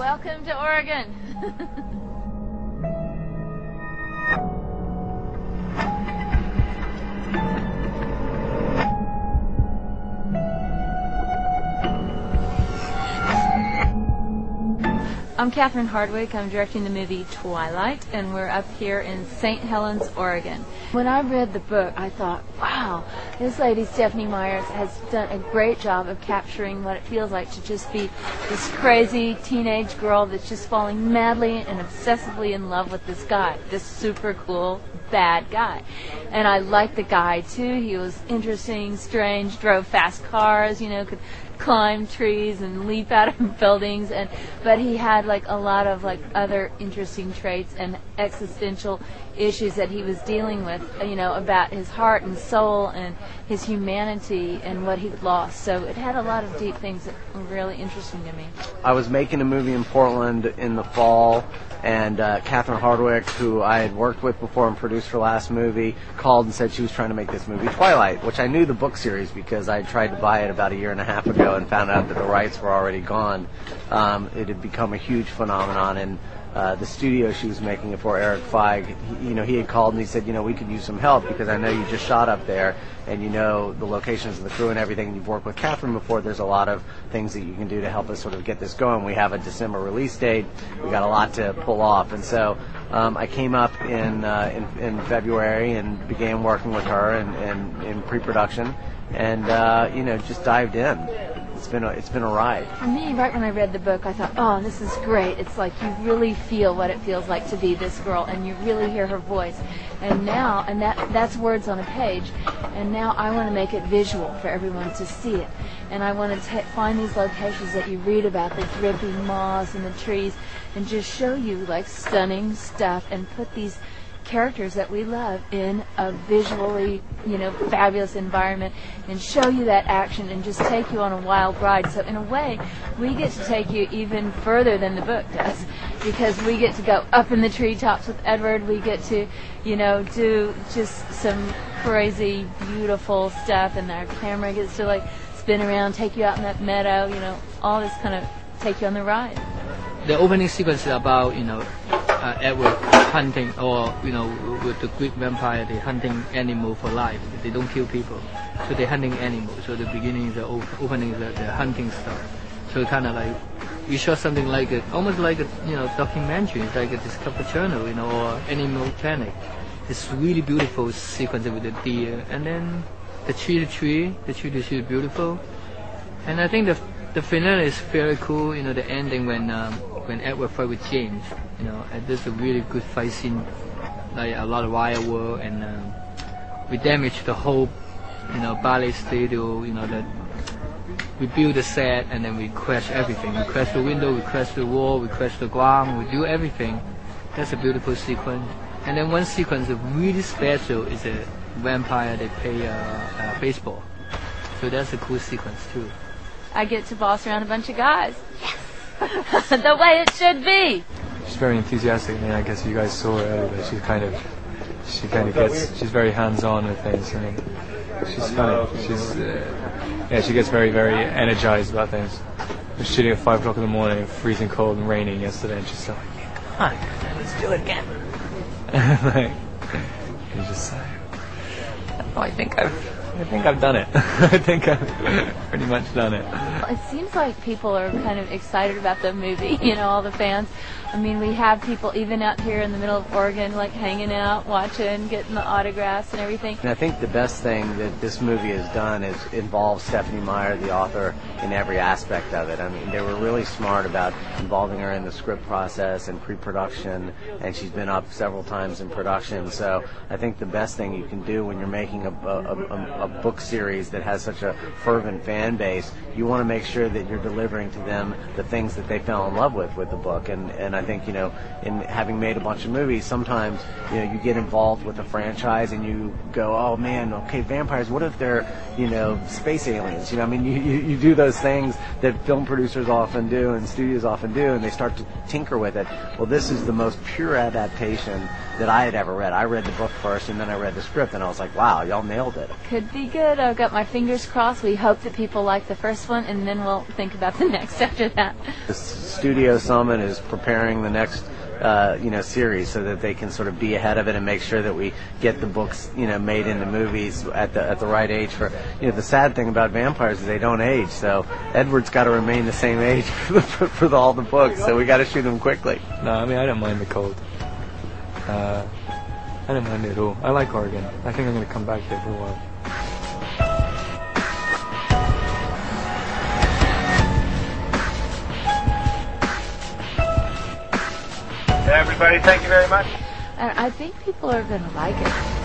Welcome to Oregon. I'm Catherine Hardwick. I'm directing the movie Twiligth, and we're up here in St. Helens, Oregon. When I read the book, I thought, wow, this lady, Stephenie Meyers, has done a great job of capturing what it feels like to just be this crazy teenage girl that's just falling madly and obsessively in love with this guy, this super cool, bad guy. And I liked the guy, too. He was interesting, strange, drove fast cars, you know, could climb trees and leap out of buildings, but he had like a lot of like other interesting traits and existential issues that he was dealing with, you know, about his heart and soul and his humanity and what he'd lost. So it had a lot of deep things that were really interesting to me. I was making a movie in Portland in the fall, and Catherine Hardwick, who I had worked with before and produced her last movie, called and said she was trying to make this movie Twiligth, which I knew the book series because I tried to buy it about a year and a half ago and found out that the rights were already gone. It had become a huge phenomenon, and the studio she was making it for, Eric Feig, he had called and he said, we could use some help because I know you just shot up there and you know the locations and the crew and everything, and you've worked with Catherine before. There's a lot of things that you can do to help us sort of get this going. We have a December release date. We got a lot to pull off, and so I came up in February and began working with her in pre-production, and just dived in. It's been a ride. For me, right when I read the book, I thought, oh, this is great. It's like you really feel what it feels like to be this girl, and you really hear her voice. And now, that's words on a page, and now I want to make it visual for everyone to see it. And I want to find these locations that you read about, the dripping moss and the trees, and just show you like stunning stuff and put these characters that we love in a visually, fabulous environment and show you that action and just take you on a wild ride. So in a way, we get to take you even further than the book does, because we get to go up in the treetops with Edward. We get to, do just some crazy, beautiful stuff, and our camera gets to like spin around, take you out in that meadow, all this kind of take you on the ride. The opening sequence is about, Edward hunting, or with the Greek vampire, they hunting animal for life. They don't kill people, so they're hunting animals. So the beginning, the opening is the hunting stuff. So kind of like we shot something like almost like a documentary. It's like a Discovery Channel, or Animal Planet. It's really beautiful sequence with the deer, and then the tree is beautiful. And I think the finale is very cool. The ending when Edward fight with James. And there's a really good fight scene, like a lot of fireworks, and we damaged the whole, ballet studio. That we build the set and then we crash everything. We crash the window, we crash the wall, we crash the ground. We do everything. That's a beautiful sequence. And then one sequence is really special is a vampire. They play baseball. So that's a cool sequence too. I get to boss around a bunch of guys. Yes. The way it should be. She's very enthusiastic. I mean, I guess you guys saw her earlier, but she's very hands-on with things. I mean, she's funny. She gets very, very energized about things. We were shooting at 5 o'clock in the morning, freezing cold and raining yesterday, and she's so like, come on, let's do it again. You just say, oh, I think I've done it. I think I've pretty much done it. It seems like people are kind of excited about the movie, all the fans. I mean, we have people even out here in the middle of Oregon, like hanging out, watching, getting the autographs and everything. And I think the best thing that this movie has done is involve Stephenie Meyers, the author, in every aspect of it. I mean, they were really smart about involving her in the script process and pre-production, and she's been up several times in production. So I think the best thing you can do when you're making a book series that has such a fervent fan base, you want to make sure that you're delivering to them the things that they fell in love with the book. And I think, in having made a bunch of movies, sometimes, you get involved with a franchise and you go, oh man, okay, vampires, what if they're, space aliens? I mean, you do those things that film producers often do and studios often do, and they start to tinker with it. Well, this is the most pure adaptation that I had ever read. I read the book first, and then I read the script, and I was like, wow, y'all nailed it. Could be good. I've got my fingers crossed. We hope that people like the first one, and then we'll think about the next after that. The Studio Summit is preparing the next series so that they can sort of be ahead of it and make sure that we get the books, made into movies at the right age. For the sad thing about vampires is they don't age, so Edward's got to remain the same age for all the books, so we got to shoot them quickly. No, I mean, I don't mind the cold. I don't mind it at all. I like Oregon. I think I'm going to come back here for a while. Everybody, thank you very much. I think people are going to like it.